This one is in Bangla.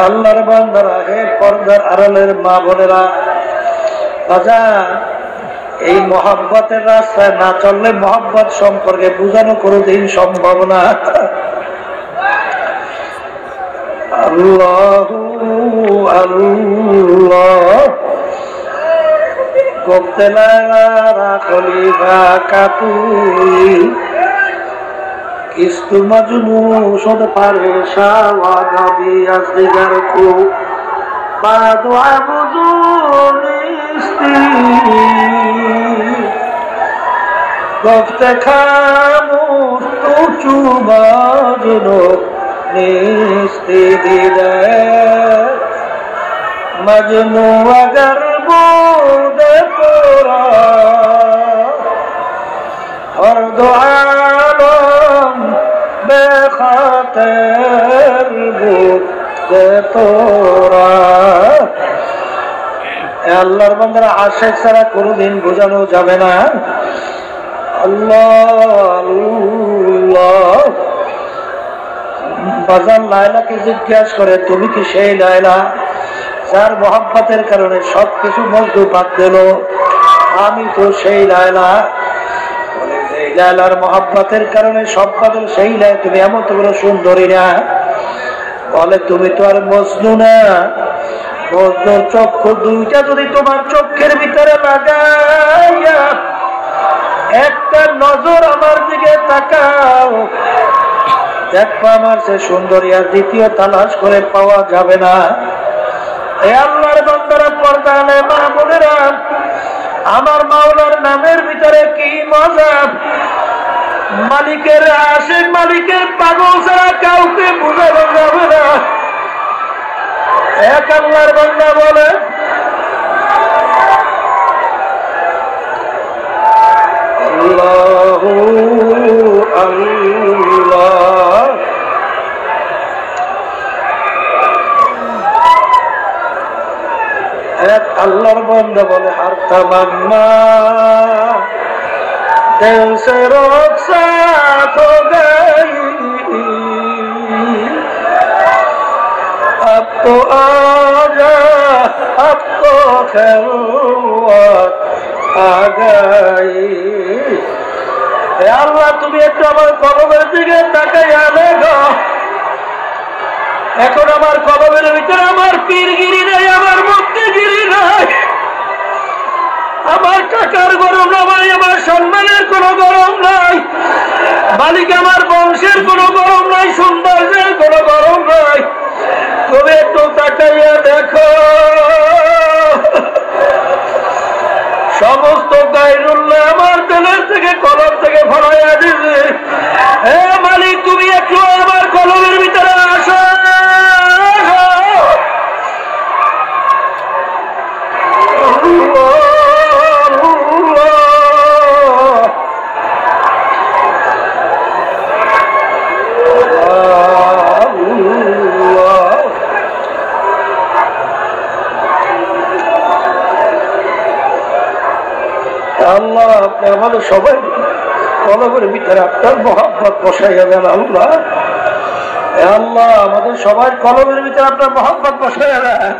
আল্লাহর বান্দারা, হে পর্দার আড়ালের মা বোনেরা, এই মহব্বতের রাস্তায় না চললে মহব্বত সম্পর্কে বুঝানো কোনোদিন সম্ভব না। আল্লাহু আল্লাহ গোপ্তেলারা খলিফা কাতুই কিস্তু মজনু শোধ পারে শাওয়াগাবি আসদিগার কো বাদু আবুজুনিস্তি গফতে খামুর তুচু মজনু নিস্তি দিলে মজনু अगर बोदे तोरा और दो आलम बेखातिर बोदे तोरा। আল্লাহর বান্দারা আশিক ছাড়া কোনোদিন বোঝানো যাবে না। আল্লাহ আল্লাহ। বাজার লায়লাকে জিজ্ঞাসা করে, তুমি কি সেই লায়লা যার মহব্বতের কারণে সবকিছু মজদু বাদ দিল? আমি তো সেই লায়লা। সেই লায়লার মহব্বতের কারণে সব বাদল সেই লাই, তুমি এমন তো বড় সুন্দরী না। বলে, তুমি তো আর মজনু না। মজনুর চক্ষু দুইটা যদি তোমার চোখের ভিতরে লাগাইয়া একটা নজর আমার দিকে তাকাও, দেখবো আমার সে সুন্দরী আর দ্বিতীয় তালাশ করে পাওয়া যাবে না। আল্লাহর বান্দারা, পর্দা আলে মা বোনেরা, আমার মাওলার নামের ভিতরে কি মজা! মালিকের আশিক, মালিকের পাগল ছাড়া কাউকে বুঝানো যাবে না। এক আল্লাহর বান্দা বলে, আল্লাহু আল্লাহ। এক আল্লাহর বান্দা বলে, হার তামান্না दिल से रुखसात हो गई, अब तो आजा, अब तो खैरुआत आ गई। আল্লাহ, তুমি একটু আমার কলমের দিকে তাকাইয়া দেখো। এখন আমার কলমের ভিতরে আমার পীরগিরি নাই, আমার মুক্তিগিরি নাই, আমার টাকার গরম নাই, আমার সম্মানের কোনো গরম নাই, মালিক আমার বংশের কোনো গরম নাই, সৌন্দর্যের কোনো গরম নাই। তুমি একটু তাকাইয়া দেখো। সমস্ত গায়রুল্লাহ আমার দিলের থেকে, কলম থেকে ফলাইয়া দিবে। হে মালিক, তুমি একটু আমার কলমের ভিতরে আসো। আল্লাহ, আপনি আমাদের সবাই কলমের ভিতরে আপনার মহব্বত বসাইয়া দেন। আল্লাহ, আল্লাহ, আমাদের সবাই কলমের ভিতরে আপনার মহব্বত বসাইয়া দেন।